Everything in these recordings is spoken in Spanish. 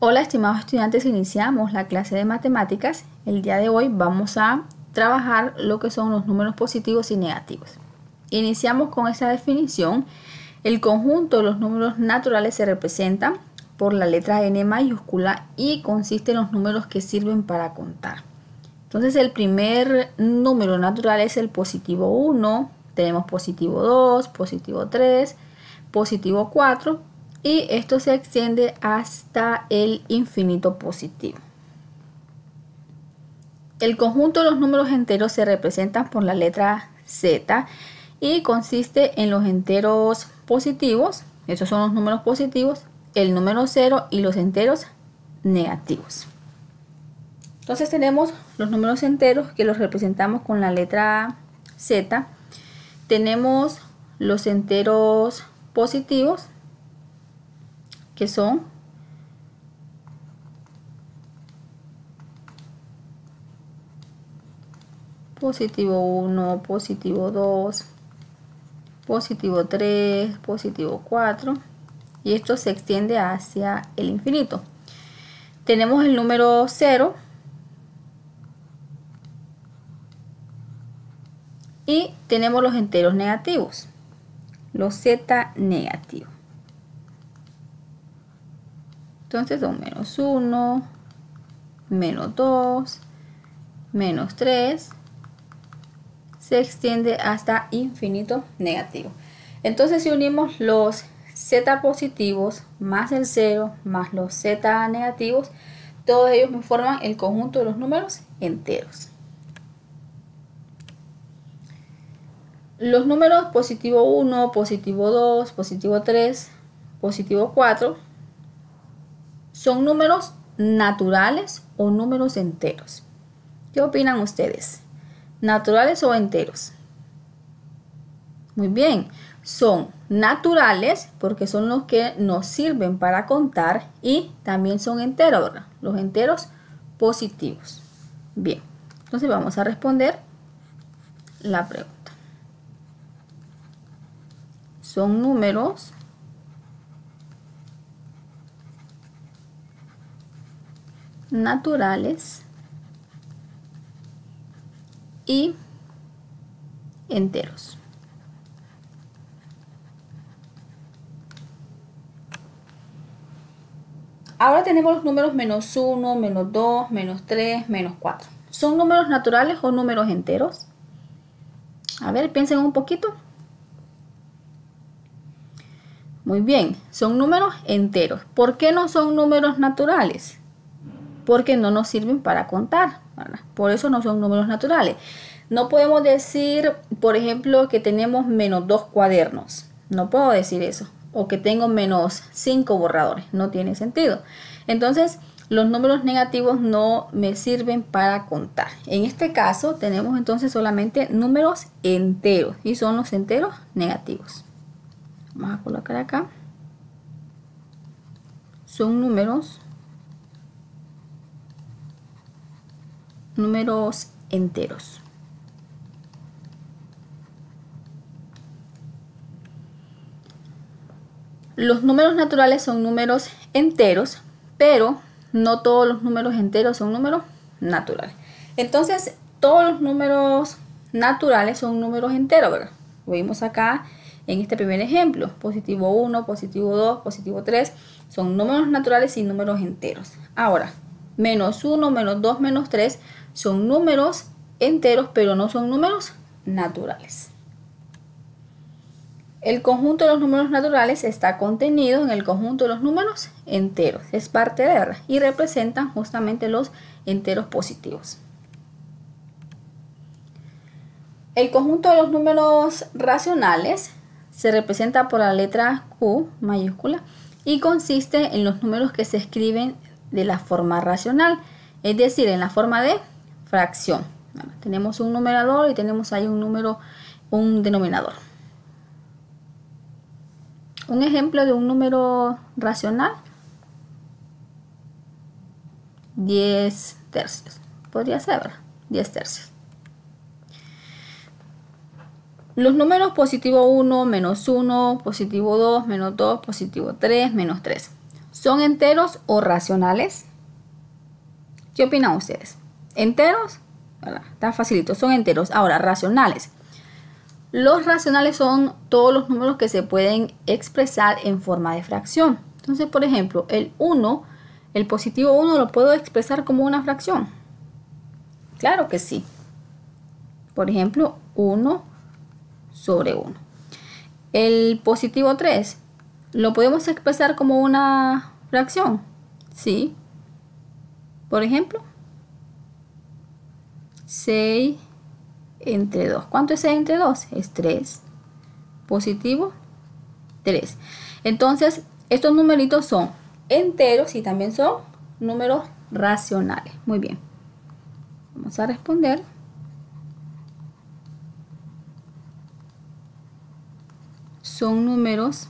Hola, estimados estudiantes, iniciamos la clase de matemáticas. El día de hoy vamos a trabajar lo que son los números positivos y negativos. Iniciamos con esta definición. El conjunto de los números naturales se representa por la letra N mayúscula y consiste en los números que sirven para contar. Entonces el primer número natural es el positivo 1, tenemos positivo 2, positivo 3, positivo 4 y esto se extiende hasta el infinito positivo. El conjunto de los números enteros se representa por la letra Z y consiste en los enteros positivos, esos son los números positivos, el número 0 y los enteros negativos. Entonces tenemos los números enteros que los representamos con la letra Z. Tenemos los enteros positivos que son positivo 1, positivo 2, positivo 3, positivo 4 y esto se extiende hacia el infinito. Tenemos el número 0 y tenemos los enteros negativos, los Z negativos. Entonces son menos 1, menos 2, menos 3, se extiende hasta infinito negativo. Entonces si unimos los Z positivos más el 0 más los Z negativos, todos ellos me forman el conjunto de los números enteros. Los números positivo 1, positivo 2, positivo 3, positivo 4 son números naturales o números enteros. ¿Qué opinan ustedes? ¿Naturales o enteros? Muy bien, son naturales porque son los que nos sirven para contar y también son enteros, ¿verdad? Los enteros positivos. Bien, entonces vamos a responder la pregunta. Son números naturales y enteros. Ahora tenemos los números menos 1, menos 2, menos 3, menos 4. ¿Son números naturales o números enteros? A ver, piensen un poquito. Muy bien, son números enteros. ¿Por qué no son números naturales? Porque no nos sirven para contar, ¿verdad? Por eso no son números naturales. No podemos decir, por ejemplo, que tenemos menos 2 cuadernos. No puedo decir eso. O que tengo menos 5 borradores. No tiene sentido. Entonces, los números negativos no me sirven para contar. En este caso, tenemos entonces solamente números enteros. Y son los enteros negativos. Vamos a colocar acá. Son números enteros. Los números naturales son números enteros, pero no todos los números enteros son números naturales. Entonces, todos los números naturales son números enteros, ¿verdad? Lo vimos acá en este primer ejemplo. Positivo 1, positivo 2, positivo 3 son números naturales y números enteros. Ahora, menos 1, menos 2, menos 3 son números enteros, pero no son números naturales. El conjunto de los números naturales está contenido en el conjunto de los números enteros. Es parte de R y representan justamente los enteros positivos. El conjunto de los números racionales se representa por la letra Q mayúscula y consiste en los números que se escriben de la forma racional, es decir, en la forma de fracción. Tenemos un numerador y tenemos ahí un denominador. Un ejemplo de un número racional, 10 tercios. Podría ser, ¿verdad? 10 tercios. Los números positivo 1, menos 1, positivo 2, menos 2, positivo 3, menos 3. ¿Son enteros o racionales? ¿Qué opinan ustedes? ¿Enteros? Está facilito, son enteros. Ahora, racionales. Los racionales son todos los números que se pueden expresar en forma de fracción. Entonces, por ejemplo, el 1, el positivo 1 lo puedo expresar como una fracción. Claro que sí. Por ejemplo, 1 sobre 1. El positivo 3, ¿lo podemos expresar como una fracción? Sí. Por ejemplo, 6 entre 2. ¿Cuánto es 6 entre 2? Es 3. Positivo 3. Entonces, estos numeritos son enteros y también son números racionales. Muy bien. Vamos a responder. Son números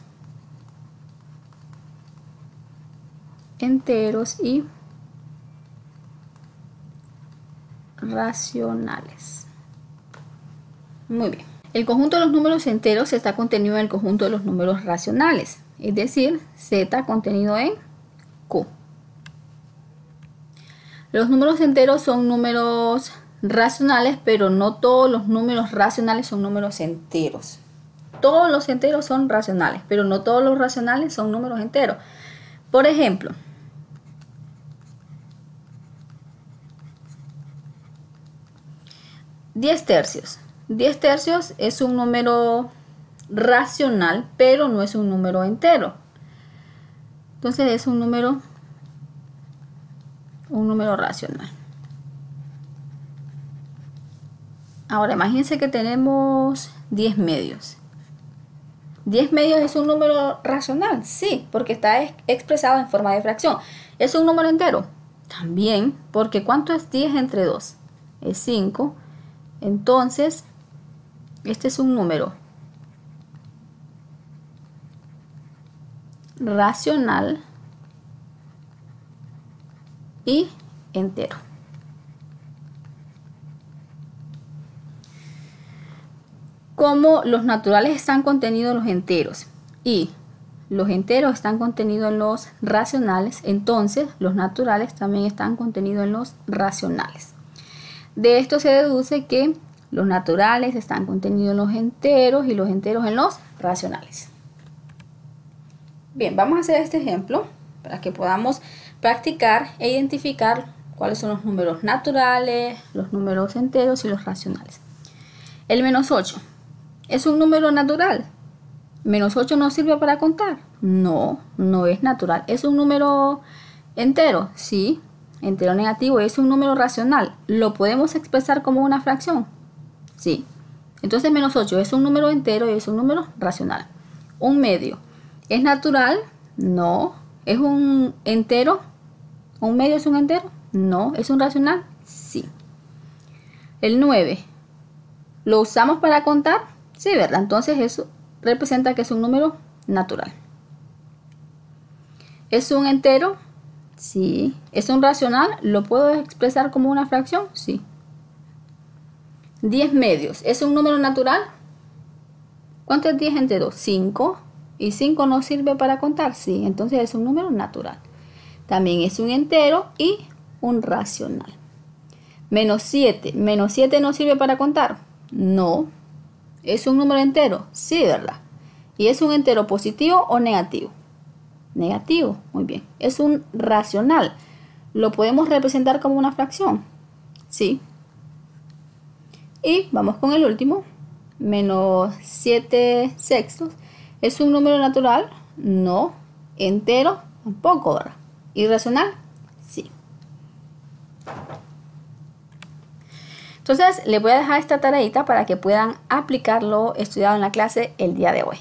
enteros y racionales. Muy bien. El conjunto de los números enteros está contenido en el conjunto de los números racionales, es decir, Z contenido en Q. Los números enteros son números racionales, pero no todos los números racionales son números enteros. Todos los enteros son racionales, pero no todos los racionales son números enteros. Por ejemplo, 10 tercios. 10 tercios es un número racional, pero no es un número entero. Entonces es un número racional. Ahora imagínense que tenemos 10 medios. 10 medios es un número racional, sí, porque está expresado en forma de fracción. ¿Es un número entero? También, porque ¿cuánto es 10 entre 2? Es 5. Entonces, este es un número racional y entero. Como los naturales están contenidos en los enteros y los enteros están contenidos en los racionales, entonces los naturales también están contenidos en los racionales. De esto se deduce que los naturales están contenidos en los enteros y los enteros en los racionales. Bien, vamos a hacer este ejemplo para que podamos practicar e identificar cuáles son los números naturales, los números enteros y los racionales. El menos 8. ¿Es un número natural? ¿Menos 8 no sirve para contar? No, no es natural. ¿Es un número entero? Sí, entero negativo. ¿Es un número racional? ¿Lo podemos expresar como una fracción? Sí. Entonces menos 8 es un número entero y es un número racional. Un medio. ¿Es natural? No. ¿Es un entero? ¿Un medio es un entero? No. ¿Es un racional? Sí. El 9. ¿Lo usamos para contar? Sí, ¿verdad? Entonces eso representa que es un número natural. ¿Es un entero? Sí. ¿Es un racional? ¿Lo puedo expresar como una fracción? Sí. 10 medios. ¿Es un número natural? ¿Cuánto es 10 entre 2? 5. ¿Y 5 no sirve para contar? Sí. Entonces es un número natural. También es un entero y un racional. Menos 7. ¿Menos 7 no sirve para contar? No. ¿Es un número entero? Sí, ¿verdad? ¿Y es un entero positivo o negativo? Negativo, muy bien. ¿Es un racional? ¿Lo podemos representar como una fracción? Sí. Y vamos con el último. Menos 7 sextos. ¿Es un número natural? No. ¿Entero? Tampoco, ¿verdad? ¿Irracional? Sí. Entonces, les voy a dejar esta tareita para que puedan aplicar lo estudiado en la clase el día de hoy.